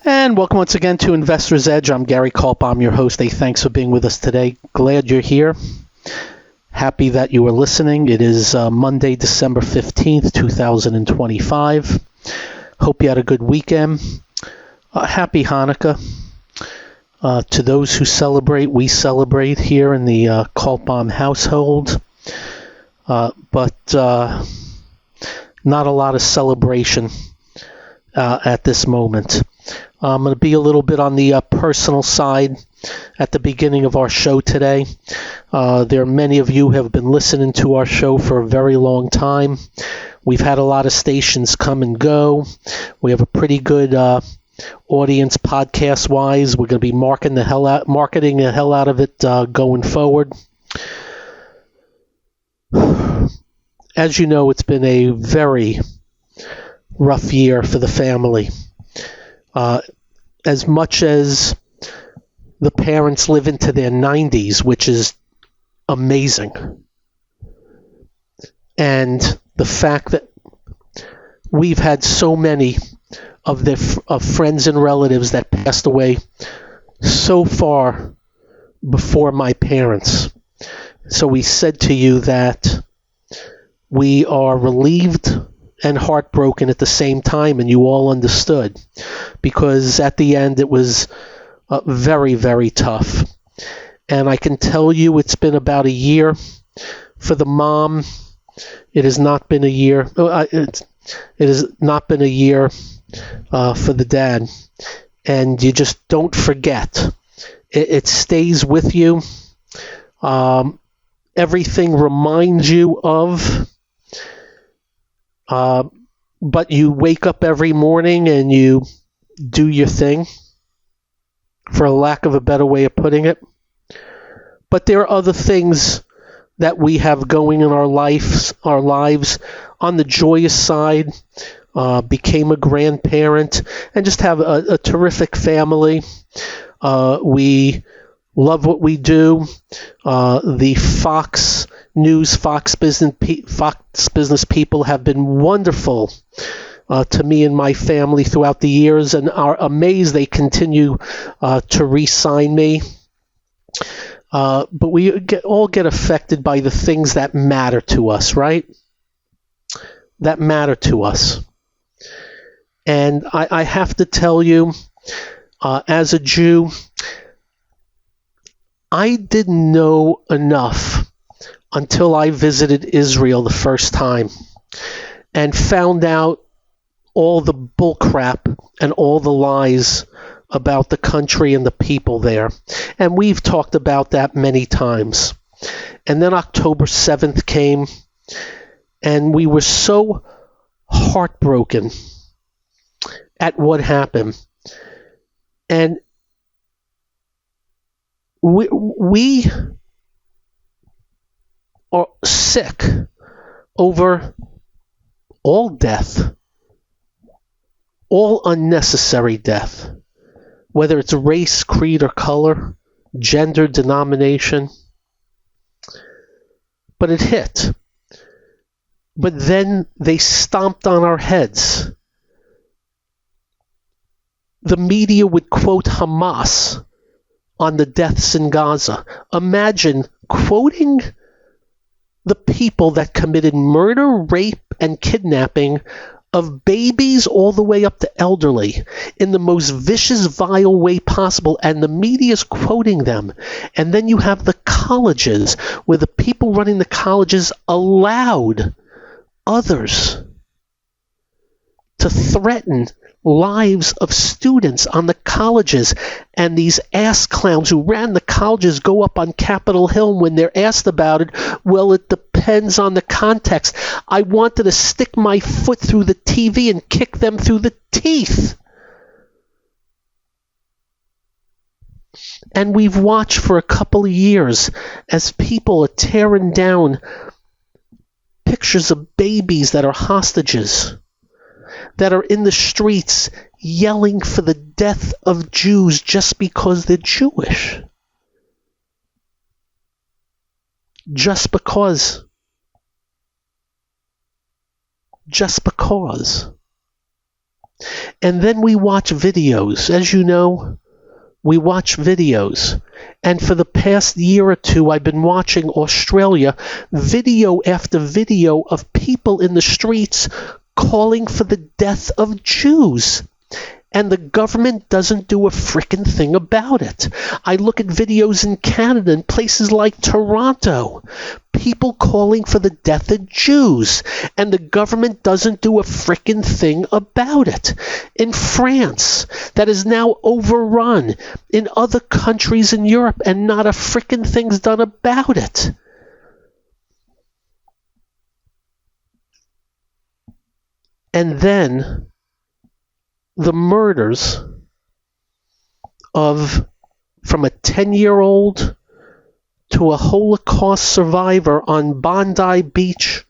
And welcome once again to Investor's Edge. I'm Gary Kaltbaum, your host. Hey, thanks for being with us today. Glad you're here. Happy that you are listening. It is Monday, December 15th, 2025. Hope you had a good weekend. Happy Hanukkah. To those who celebrate, we celebrate here in the Kaltbaum household. But not a lot of celebration at this moment. I'm going to be a little bit on the personal side at the beginning of our show today. There are many of you who have been listening to our show for a very long time. We've had a lot of stations come and go. We have a pretty good audience podcast-wise. We're going to be marketing the hell out of it going forward. As you know, it's been a very rough year for the family. As much as the parents live into their 90s, which is amazing, and the fact that we've had so many of friends and relatives that passed away so far before my parents. So we said to you that we are relieved and heartbroken at the same time, and you all understood, because at the end it was very, very tough. And I can tell you it's been about a year. For the mom, it has not been a year. It has not been a year for the dad. And you just don't forget. It stays with you. Everything reminds you of. But you wake up every morning and you do your thing, for a lack of a better way of putting it. But there are other things that we have going in our lives. On the joyous side, became a grandparent and just have a terrific family. We love what we do. The Fox News, Fox Business people have been wonderful to me and my family throughout the years, and are amazed they continue to re-sign me. But we all get affected by the things that matter to us, right? That matter to us. And I have to tell you, as a Jew, I didn't know enough until I visited Israel the first time and found out all the bullcrap and all the lies about the country and the people there. And we've talked about that many times. And then October 7th came, and we were so heartbroken at what happened. And we are sick over all death, all unnecessary death, whether it's race, creed, or color, gender, denomination. But it hit. But then they stomped on our heads. The media would quote Hamas on the deaths in Gaza. Imagine quoting the people that committed murder, rape, and kidnapping of babies all the way up to elderly in the most vicious, vile way possible, and the media is quoting them. And then you have the colleges, where the people running the colleges allowed others to threaten lives of students on the colleges, and these ass clowns who ran the colleges go up on Capitol Hill when they're asked about it. Well, it depends on the context. I wanted to stick my foot through the TV and kick them through the teeth. And we've watched for a couple of years as people are tearing down pictures of babies that are hostages, that are in the streets yelling for the death of Jews just because they're Jewish. Just because. And then we watch videos. As you know, we watch videos. And for the past year or two, I've been watching Australia, video after video of people in the streets calling for the death of Jews. And the government doesn't do a frickin' thing about it. I look at videos in Canada and places like Toronto, people calling for the death of Jews, and the government doesn't do a frickin' thing about it. In France, that is now overrun. In other countries in Europe, and not a frickin' thing's done about it. And then the murders from a 10-year-old to a Holocaust survivor on Bondi Beach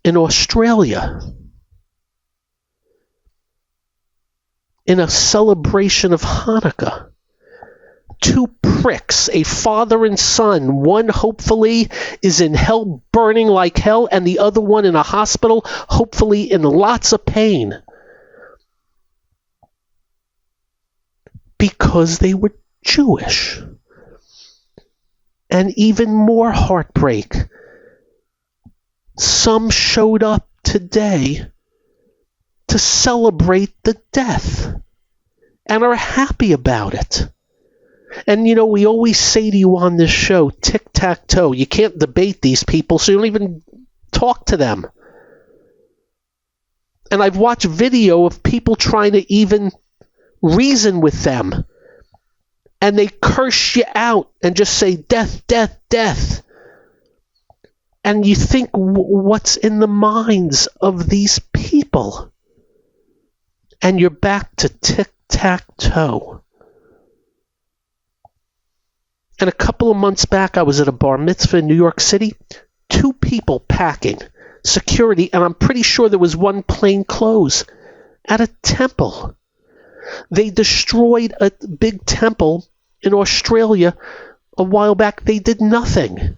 in Australia, in a celebration of Hanukkah. Two pricks, a father and son. One hopefully is in hell, burning like hell, and the other one in a hospital, hopefully in lots of pain. Because they were Jewish. And even more heartbreak. Some showed up today to celebrate the death and are happy about it. And you know, we always say to you on this show, tic-tac-toe. You can't debate these people, so you don't even talk to them. And I've watched video of people trying to even reason with them, and they curse you out and just say death, death, death. And you think, what's in the minds of these people? And you're back to tic-tac-toe. And a couple of months back, I was at a bar mitzvah in New York City. 2 people packing security, and I'm pretty sure there was one plain clothes at a temple. They destroyed a big temple in Australia a while back. They did nothing.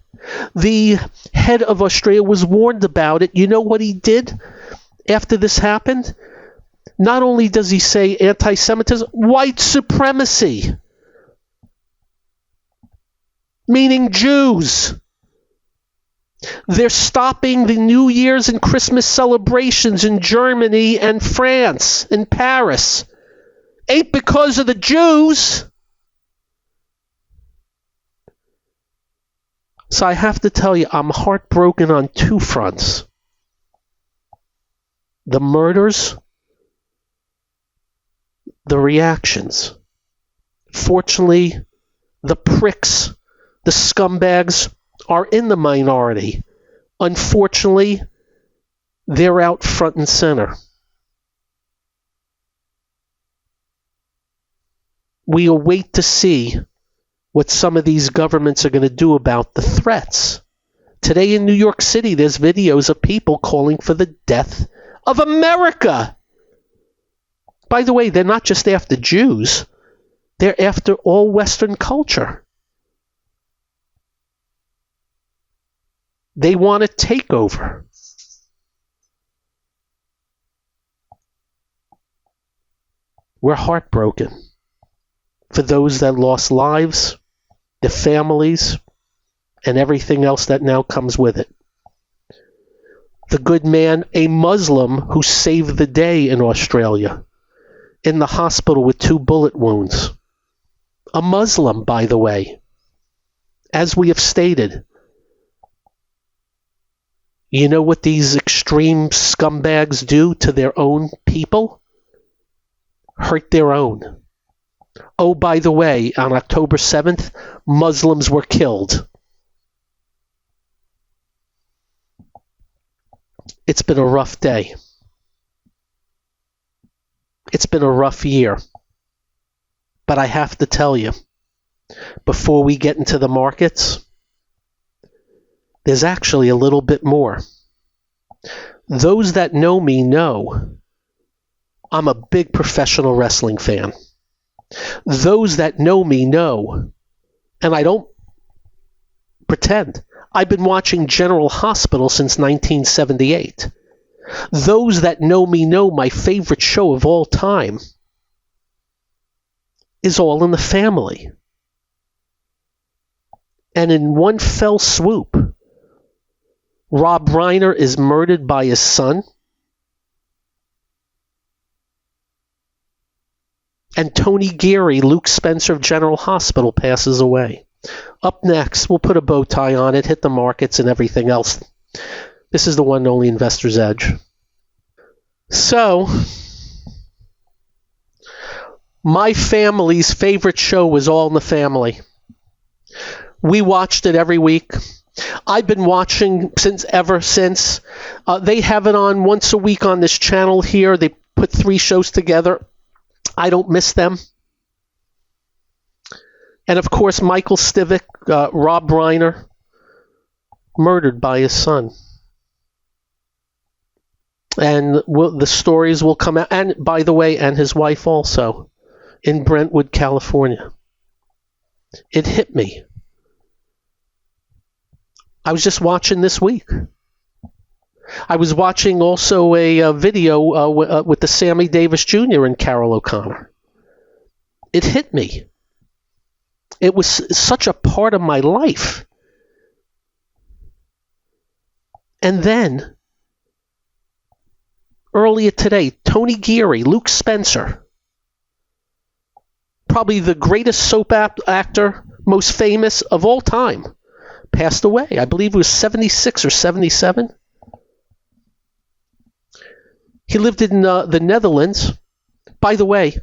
The head of Australia was warned about it. You know what he did after this happened? Not only does he say anti-Semitism, white supremacy. Meaning Jews. They're stopping the New Year's and Christmas celebrations in Germany and France and Paris. Ain't because of the Jews. So I have to tell you, I'm heartbroken on 2 fronts. The murders, the reactions. Fortunately, the pricks, the scumbags, are in the minority. Unfortunately, they're out front and center. We await to see what some of these governments are going to do about the threats. Today in New York City, there's videos of people calling for the death of America. By the way, they're not just after Jews. They're after all Western culture. They want a takeover. We're heartbroken for those that lost lives, their families, and everything else that now comes with it. The good man, a Muslim who saved the day in Australia, in the hospital with 2 bullet wounds. A Muslim, by the way. As we have stated, you know what these extreme scumbags do to their own people? Hurt their own. Oh, by the way, on October 7th, Muslims were killed. It's been a rough day. It's been a rough year. But I have to tell you, before we get into the markets, there's actually a little bit more. Those that know me know I'm a big professional wrestling fan. Those that know me know, and I don't pretend, I've been watching General Hospital since 1978. Those that know me know my favorite show of all time is All in the Family. And in one fell swoop, Rob Reiner is murdered by his son, and Tony Geary, Luke Spencer of General Hospital, passes away. Up next, we'll put a bow tie on it, hit the markets and everything else. This is the one and only Investor's Edge. So, my family's favorite show was All in the Family. We watched it every week. I've been watching ever since. They have it on once a week on this channel here. They put 3 shows together. I don't miss them. And of course, Michael Stivic, Rob Reiner, murdered by his son. And the stories will come out. And by the way, and his wife also, in Brentwood, California. It hit me. I was just watching this week. I was watching also a video with the Sammy Davis Jr. and Carol O'Connor. It hit me. It was such a part of my life. And then, earlier today, Tony Geary, Luke Spencer, probably the greatest soap actor, most famous of all time, passed away. I believe he was 76 or 77. He lived in the Netherlands. By the way,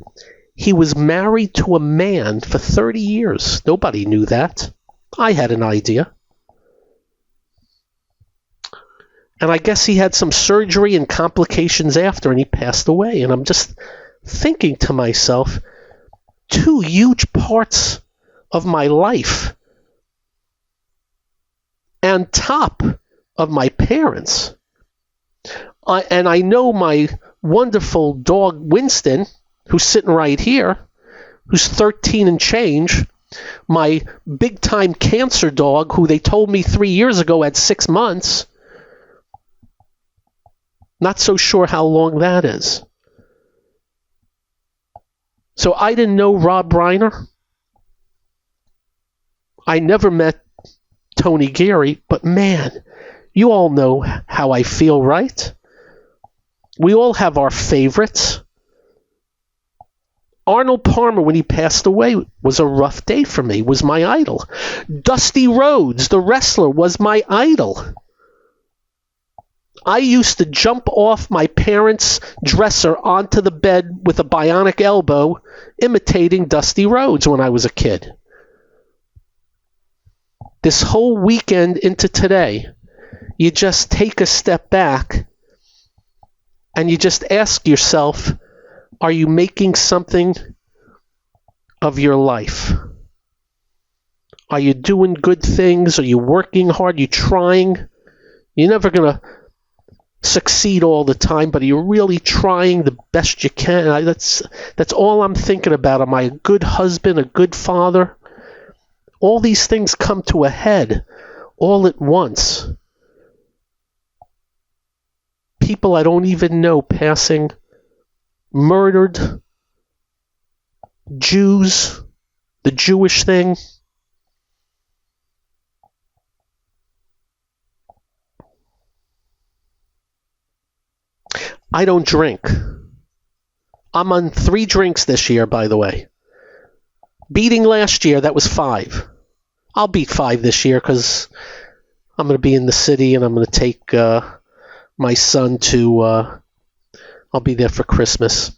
he was married to a man for 30 years. Nobody knew that. I had an idea. And I guess he had some surgery and complications after, and he passed away. And I'm just thinking to myself, 2 huge parts of my life, and top of my parents. And I know my wonderful dog, Winston, who's sitting right here, who's 13 and change, my big-time cancer dog, who they told me 3 years ago had 6 months. Not so sure how long that is. So I didn't know Rob Reiner. I never met Tony Geary, but man, you all know how I feel, right? We all have our favorites. Arnold Palmer, when he passed away, was a rough day for me, was my idol. Dusty Rhodes, the wrestler, was my idol. I used to jump off my parents' dresser onto the bed with a bionic elbow, imitating Dusty Rhodes when I was a kid. This whole weekend into today, you just take a step back and you just ask yourself, are you making something of your life? Are you doing good things? Are you working hard? Are you trying? You're never going to succeed all the time, but are you really trying the best you can? That's all I'm thinking about. Am I a good husband, a good father? All these things come to a head all at once. People I don't even know passing, murdered, Jews, the Jewish thing. I don't drink. I'm on 3 drinks this year, by the way. Beating last year, that was 5. I'll beat 5 this year because I'm going to be in the city and I'm going to take my son to, I'll be there for Christmas.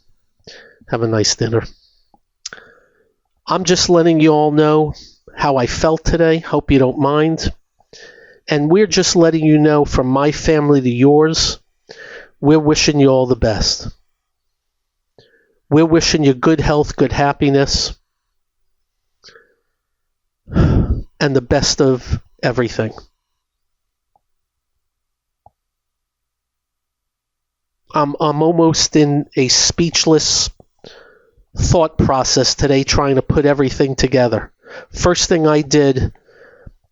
Have a nice dinner. I'm just letting you all know how I felt today. Hope you don't mind. And we're just letting you know, from my family to yours, we're wishing you all the best. We're wishing you good health, good happiness, and the best of everything. I'm almost in a speechless thought process today, trying to put everything together. First thing I did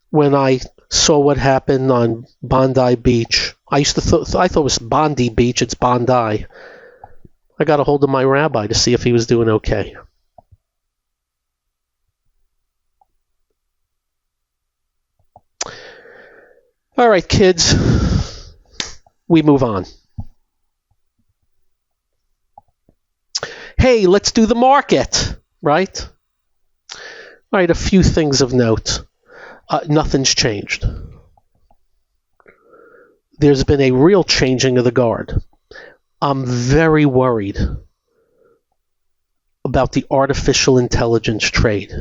when I saw what happened on Bondi Beach. I thought it was Bondi Beach. It's Bondi. I got a hold of my rabbi to see if he was doing okay. All right, kids, we move on. Hey, let's do the market, right? All right, a few things of note. Nothing's changed. There's been a real changing of the guard. I'm very worried about the artificial intelligence trade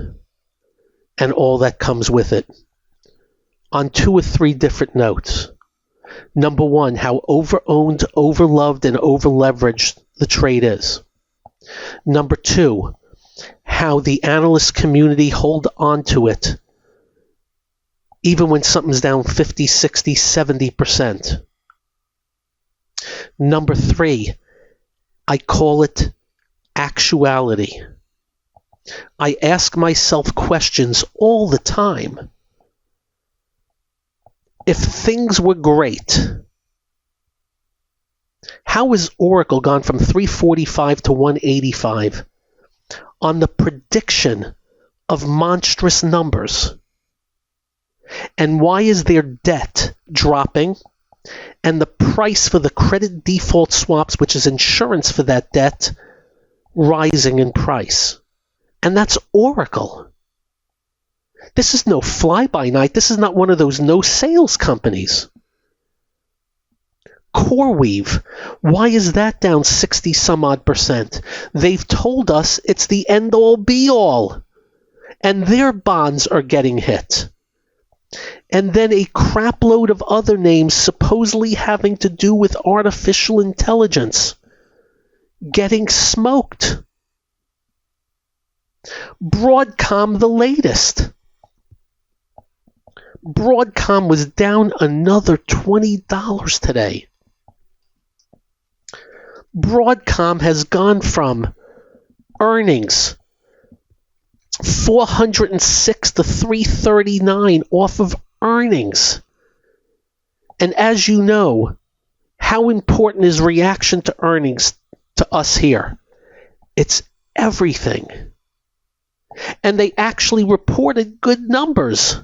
and all that comes with it. On 2 or 3 different notes. Number one, how over-owned, over-loved, and over-leveraged the trade is. Number 2, how the analyst community hold on to it even when something's down 50, 60, 70%. Number 3, I call it actuality. I ask myself questions all the time. If things were great, how has Oracle gone from 345 to 185 on the prediction of monstrous numbers? And why is their debt dropping and the price for the credit default swaps, which is insurance for that debt, rising in price? And that's Oracle. This is no fly-by-night. This is not one of those no-sales companies. CoreWeave, why is that down 60-some-odd%? They've told us it's the end-all, be-all. And their bonds are getting hit. And then a crapload of other names supposedly having to do with artificial intelligence getting smoked. Broadcom, the latest. Broadcom was down another $20 today. Broadcom has gone from earnings 406 to 339 off of earnings. And as you know, how important is reaction to earnings to us here? It's everything. And they actually reported good numbers.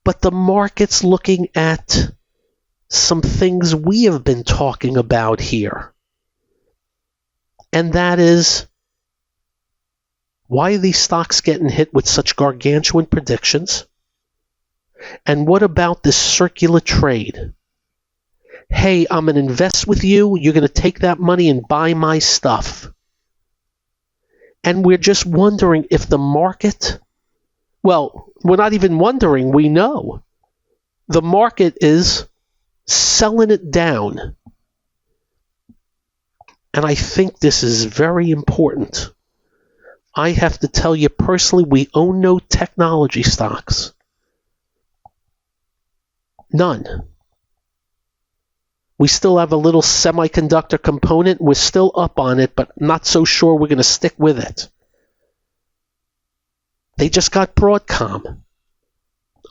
But the market's looking at some things we have been talking about here. And that is, why are these stocks getting hit with such gargantuan predictions? And what about this circular trade? Hey, I'm going to invest with you. You're going to take that money and buy my stuff. And we're just wondering if the market, well, we're not even wondering, we know. The market is selling it down. And I think this is very important. I have to tell you personally, we own no technology stocks. None. We still have a little semiconductor component. We're still up on it, but not so sure we're going to stick with it. They just got Broadcom.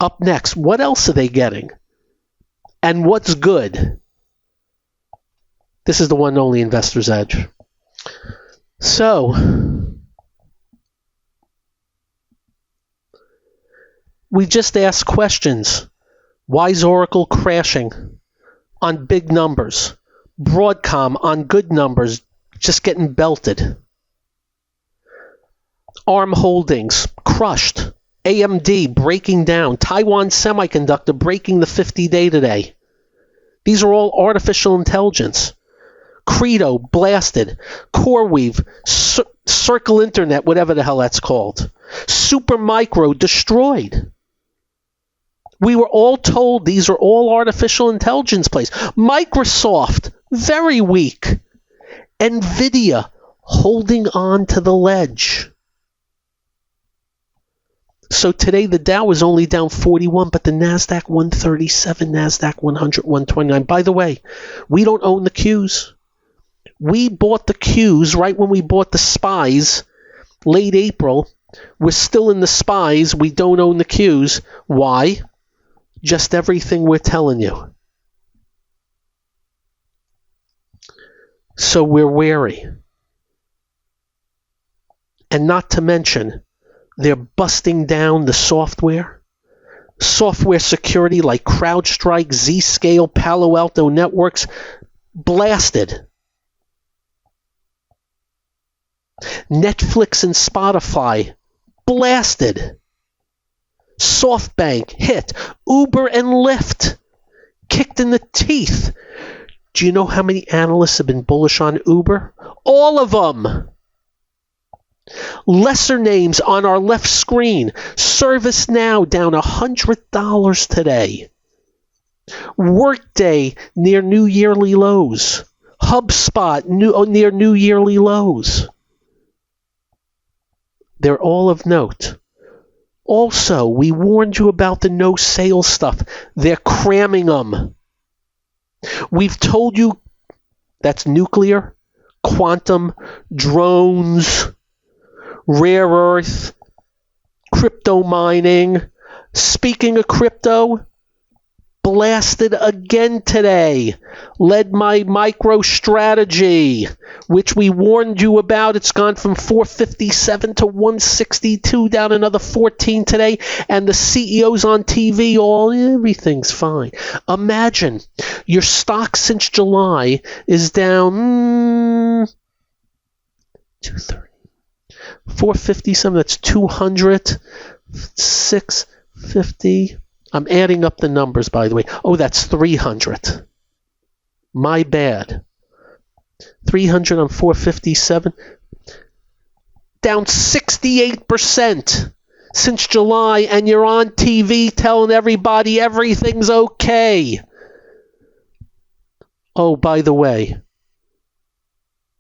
Up next, what else are they getting? And what's good? This is the one and only Investor's Edge. So, we just asked questions. Why is Oracle crashing on big numbers? Broadcom on good numbers, just getting belted. ARM Holdings, crushed. AMD, breaking down. Taiwan Semiconductor, breaking the 50-day today. These are all artificial intelligence. Credo, blasted. CoreWeave, Circle Internet, whatever the hell that's called. Supermicro, destroyed. We were all told these are all artificial intelligence plays. Microsoft, very weak. NVIDIA, holding on to the ledge. So today the Dow is only down 41, but the NASDAQ 137, NASDAQ 100, 129. By the way, we don't own the Qs. We bought the Qs right when we bought the SPYs, late April. We're still in the SPYs. We don't own the Qs. Why? just everything we're telling you. So we're wary. And not to mention, they're busting down the software security like CrowdStrike, Zscaler, Palo Alto Networks, blasted. Netflix and Spotify, blasted. SoftBank, hit. Uber and Lyft, kicked in the teeth. Do you know how many analysts have been bullish on Uber? All of them. Lesser names on our left screen. ServiceNow down $100 today. Workday near new yearly lows. HubSpot near new yearly lows. They're all of note. Also, we warned you about the no sales stuff. They're cramming them. We've told you that's nuclear, quantum, drones, rare earth, crypto mining. Speaking of crypto, blasted again today. Led my MicroStrategy, which we warned you about. It's gone from 457 to 162, down another 14 today. And the CEO's on TV, everything's fine. Imagine your stock since July is down 230. 457, that's 200, 650. I'm adding up the numbers, by the way. Oh, that's 300. My bad. 300 on 457. Down 68% since July, and you're on TV telling everybody everything's okay. Oh, by the way,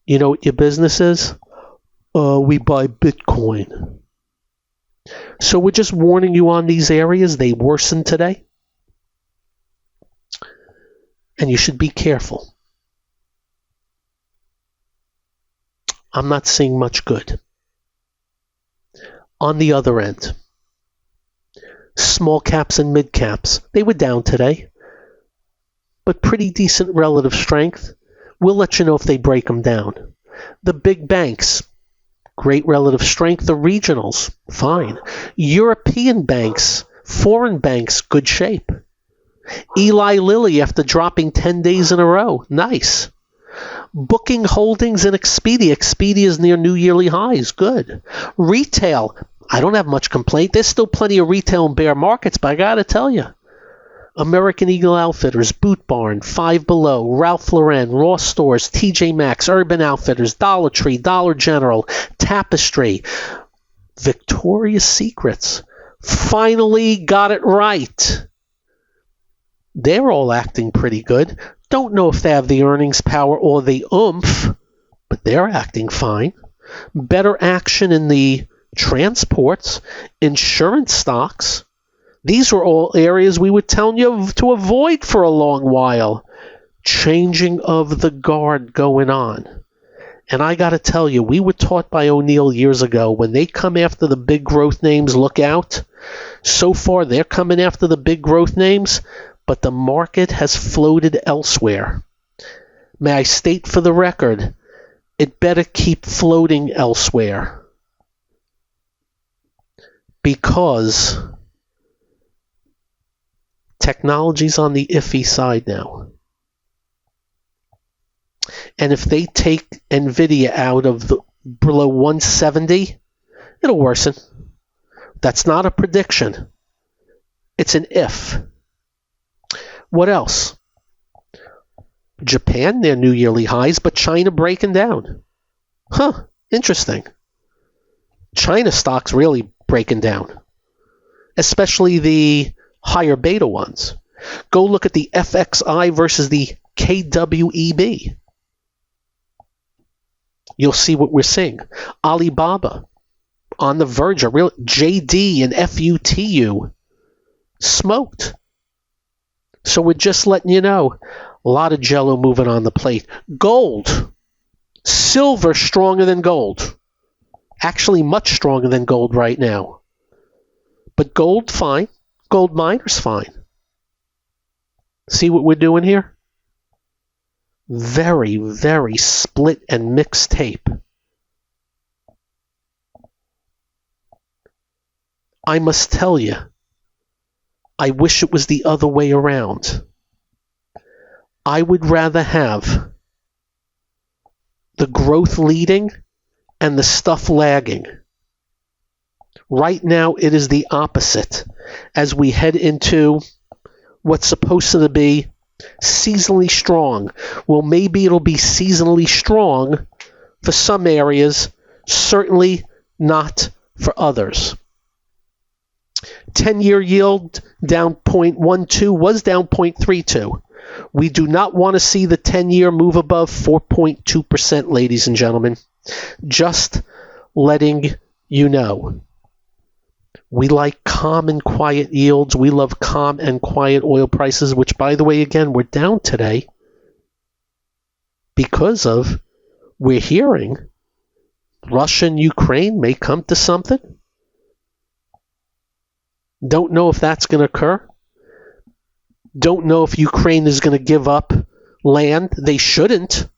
you know what your business is? We buy Bitcoin. So we're just warning you on these areas. They worsen today. And you should be careful. I'm not seeing much good. On the other end, small caps and mid caps, they were down today, but pretty decent relative strength. We'll let you know if they break them down. The big banks, great relative strength. The regionals, fine. European banks, foreign banks, good shape. Eli Lilly after dropping 10 days in a row, nice. Booking Holdings and Expedia. Expedia is near new yearly highs, good. Retail, I don't have much complaint. There's still plenty of retail in bear markets, but I got to tell you, American Eagle Outfitters, Boot Barn, Five Below, Ralph Lauren, Ross Stores, TJ Maxx, Urban Outfitters, Dollar Tree, Dollar General, Tapestry, Victoria's Secrets, finally got it right. They're all acting pretty good. Don't know if they have the earnings power or the oomph, but they're acting fine. Better action in the transports, insurance stocks. These were all areas we were telling you to avoid for a long while. Changing of the guard going on. And I got to tell you, we were taught by O'Neill years ago, when they come after the big growth names, look out. So far, they're coming after the big growth names, but the market has floated elsewhere. May I state for the record, it better keep floating elsewhere. Because technology's on the iffy side now. And if they take NVIDIA out of below 170, it'll worsen. That's not a prediction. It's an if. What else? Japan, their new yearly highs, but China breaking down. Interesting. China stocks really breaking down. Especially the higher beta ones. Go look at the FXI versus the KWEB. You'll see what we're seeing. Alibaba on the verge of real JD and FUTU smoked. So we're just letting you know, a lot of jello moving on the plate. Gold, silver stronger than gold. Actually much stronger than gold right now. But gold, fine. Gold miners, fine. See what we're doing here? Very, very split and mixed tape. I must tell you, I wish it was the other way around. I would rather have the growth leading and the stuff lagging. Right now, it is the opposite as we head into what's supposed to be seasonally strong. Well, maybe it'll be seasonally strong for some areas, certainly not for others. 10-year yield down 0.12 was down 0.32. We do not want to see the 10-year move above 4.2%, ladies and gentlemen. Just letting you know. We like calm and quiet yields. We love calm and quiet oil prices, which, by the way, again, we're down today because of, we're hearing, Russia and Ukraine may come to something. Don't know if that's going to occur. Don't know if Ukraine is going to give up land. They shouldn't.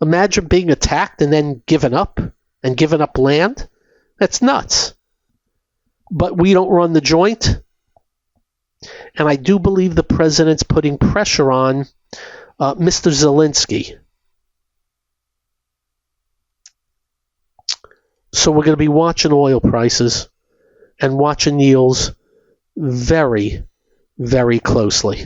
Imagine being attacked and then giving up land. That's nuts. But we don't run the joint. And I do believe the president's putting pressure on Mr. Zelensky. So we're going to be watching oil prices and watching yields very, very closely.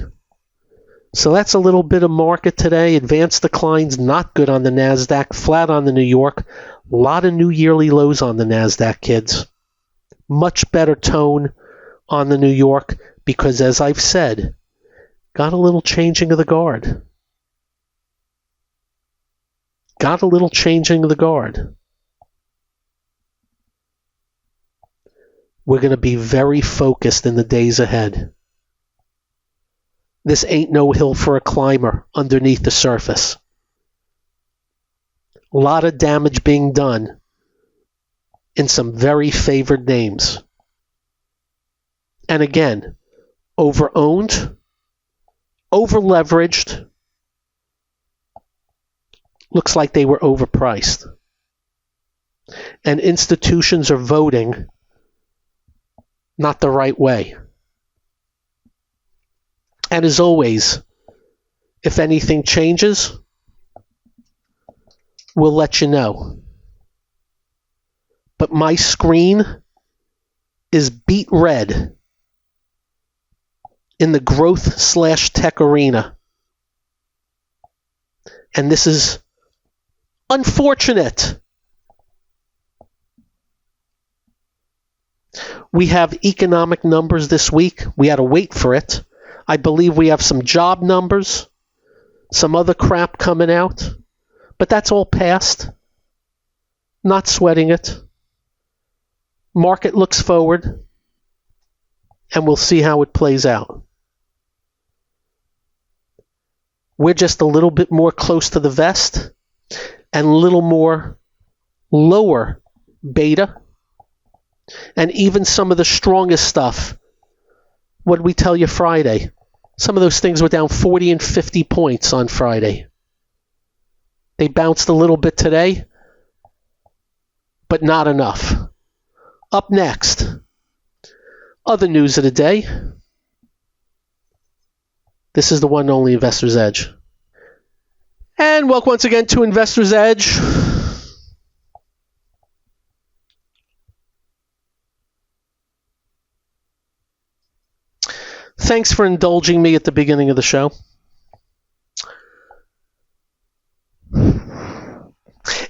So that's a little bit of market today. Advanced declines, not good on the NASDAQ, flat on the New York. A lot of new yearly lows on the NASDAQ, kids. Much better tone on the New York because, as I've said, got a little changing of the guard. Got a little changing of the guard. We're going to be very focused in the days ahead. This ain't no hill for a climber underneath the surface. A lot of damage being done in some very favored names. And again, over-owned, over-leveraged. Looks like they were overpriced. And institutions are voting not the right way. And as always, if anything changes, we'll let you know. But my screen is beet red in the growth/tech arena. And this is unfortunate. We have economic numbers this week. We had to wait for it. I believe we have some job numbers, some other crap coming out, but that's all past. Not sweating it. Market looks forward, and we'll see how it plays out. We're just a little bit more close to the vest and a little more lower beta. And even some of the strongest stuff, what did we tell you Friday? Some of those things were down 40 and 50 points on Friday. They bounced a little bit today, but not enough. Up next, other news of the day. This is the one and only Investor's Edge. And welcome once again to Investor's Edge. Thanks for indulging me at the beginning of the show.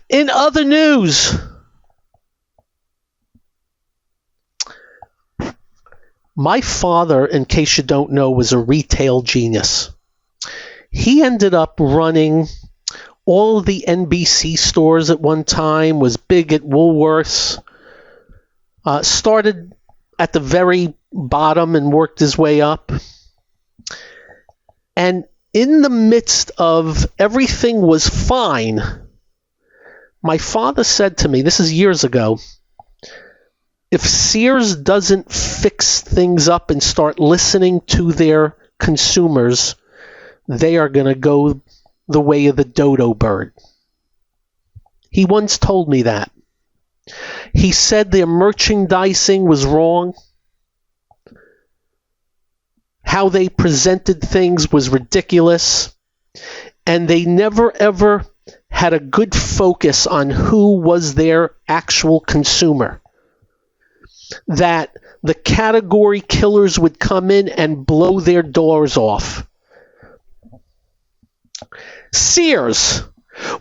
In other news, my father, in case you don't know, was a retail genius. He ended up running all of the NBC stores at one time, was big at Woolworths, started at the very bottom and worked his way up. And in the midst of everything was fine, my father said to me, this is years ago, if Sears doesn't fix things up and start listening to their consumers, they are going to go the way of the dodo bird. He once told me that. He said their merchandising was wrong. How they presented things was ridiculous. And they never ever had a good focus on who was their actual consumer. That the category killers would come in and blow their doors off. Sears,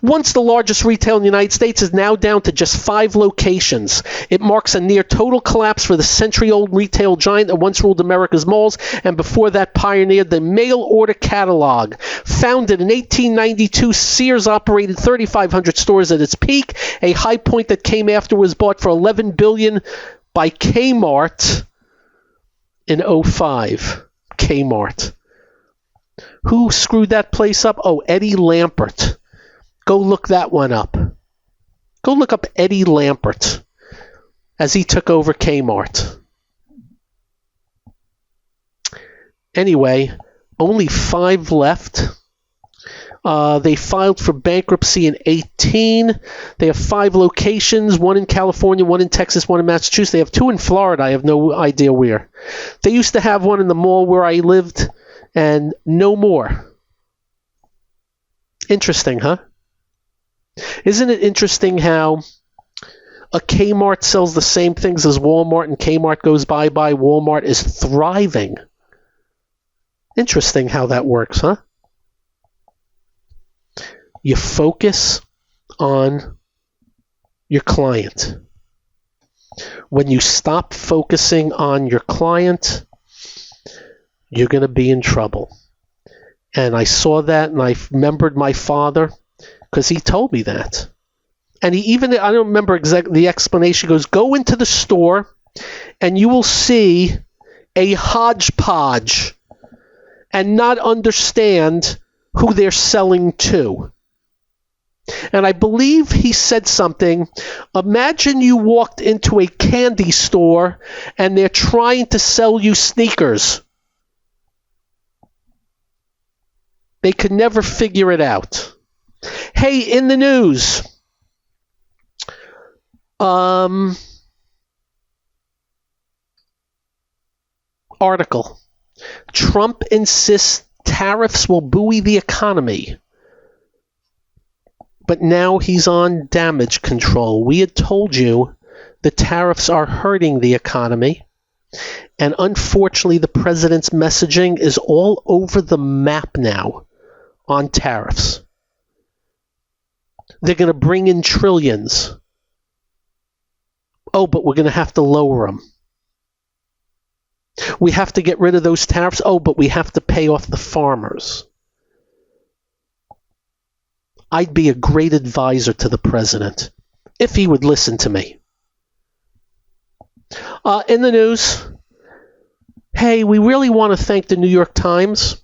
once the largest retailer in the United States, is now down to just 5 locations. It marks a near total collapse for the century-old retail giant that once ruled America's malls, and before that pioneered the mail-order catalog. Founded in 1892, Sears operated 3,500 stores at its peak. A high point that came after was bought for $11 billion by Kmart in 2005. Kmart. Who screwed that place up? Oh, Eddie Lampert. Go look that one up. Go look up Eddie Lampert as he took over Kmart. Anyway, only 5 left. They filed for bankruptcy in 2018. They have 5 locations, 1 in California, 1 in Texas, 1 in Massachusetts. They have 2 in Florida. I have no idea where. They used to have one in the mall where I lived, and no more. Interesting, huh? Isn't it interesting how a Kmart sells the same things as Walmart and Kmart goes bye-bye? Walmart is thriving. Interesting how that works, huh? You focus on your client. When you stop focusing on your client, you're going to be in trouble. And I saw that, and I remembered my father, because he told me that. And he even, I don't remember exactly the explanation, he goes, go into the store, and you will see a hodgepodge and not understand who they're selling to. And I believe he said something, imagine you walked into a candy store and they're trying to sell you sneakers. They could never figure it out. Hey, in the news, article, Trump insists tariffs will buoy the economy. But now he's on damage control. We had told you the tariffs are hurting the economy. And unfortunately, the president's messaging is all over the map now on tariffs. They're going to bring in trillions. Oh, but we're going to have to lower them. We have to get rid of those tariffs. Oh, but we have to pay off the farmers. I'd be a great advisor to the president if he would listen to me. In the news, hey, we really want to thank the New York Times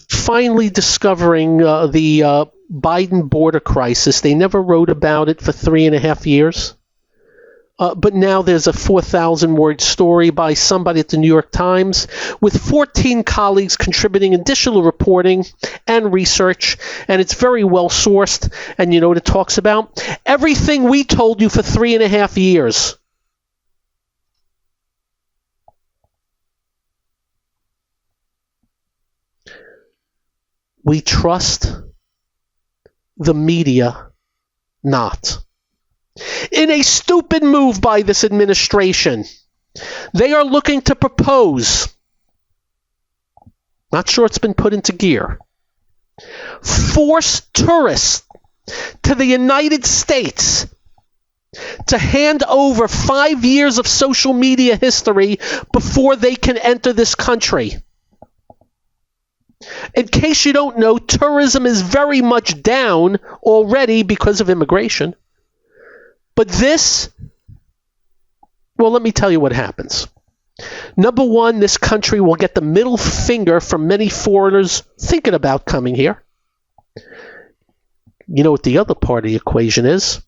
finally discovering the Biden border crisis. They never wrote about it for 3.5 years. But now there's a 4,000-word story by somebody at the New York Times with 14 colleagues contributing additional reporting and research, and it's very well sourced. And you know what it talks about? Everything we told you for 3.5 years. We trust the media not. In a stupid move by this administration, they are looking to propose, not sure it's been put into gear, force tourists to the United States to hand over 5 years of social media history before they can enter this country. In case you don't know, tourism is very much down already because of immigration. But this, well, let me tell you what happens. Number one, this country will get the middle finger from many foreigners thinking about coming here. You know what the other part of the equation is?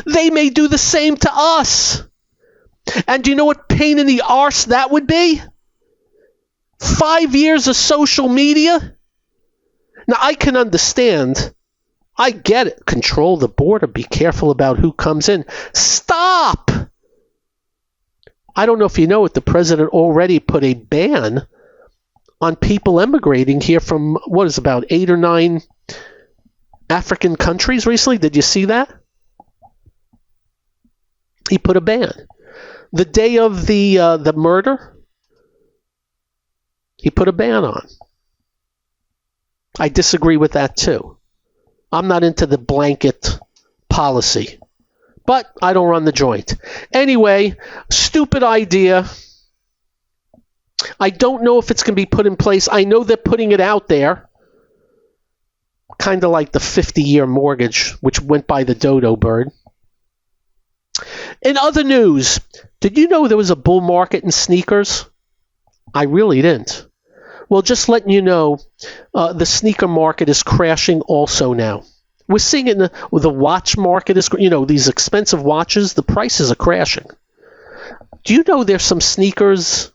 They may do the same to us. And do you know what pain in the arse that would be? 5 years of social media? Now, I can understand. I get it. Control the border. Be careful about who comes in. Stop! I don't know if you know it, the president already put a ban on people emigrating here from, about 8 or 9 African countries recently. Did you see that? He put a ban. The day of the murder, he put a ban on. I disagree with that too. I'm not into the blanket policy, but I don't run the joint. Anyway, stupid idea. I don't know if it's going to be put in place. I know they're putting it out there, kind of like the 50-year mortgage, which went by the dodo bird. In other news, did you know there was a bull market in sneakers? I really didn't. Well, just letting you know, the sneaker market is crashing also now. We're seeing it in the watch market. These expensive watches, the prices are crashing. Do you know there's some sneakers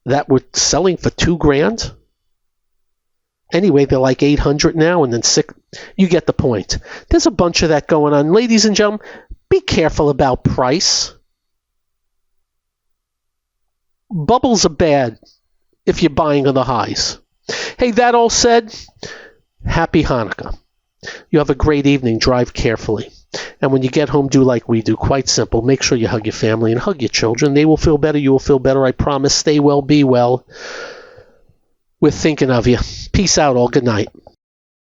that were selling for $2,000? Anyway, they're like $800 now, and then you get the point. There's a bunch of that going on. Ladies and gentlemen, be careful about price. Bubbles are bad if you're buying on the highs. Hey, that all said, happy Hanukkah. You have a great evening. Drive carefully. And when you get home, do like we do. Quite simple. Make sure you hug your family and hug your children. They will feel better. You will feel better. I promise. Stay well. Be well. We're thinking of you. Peace out all. Good night.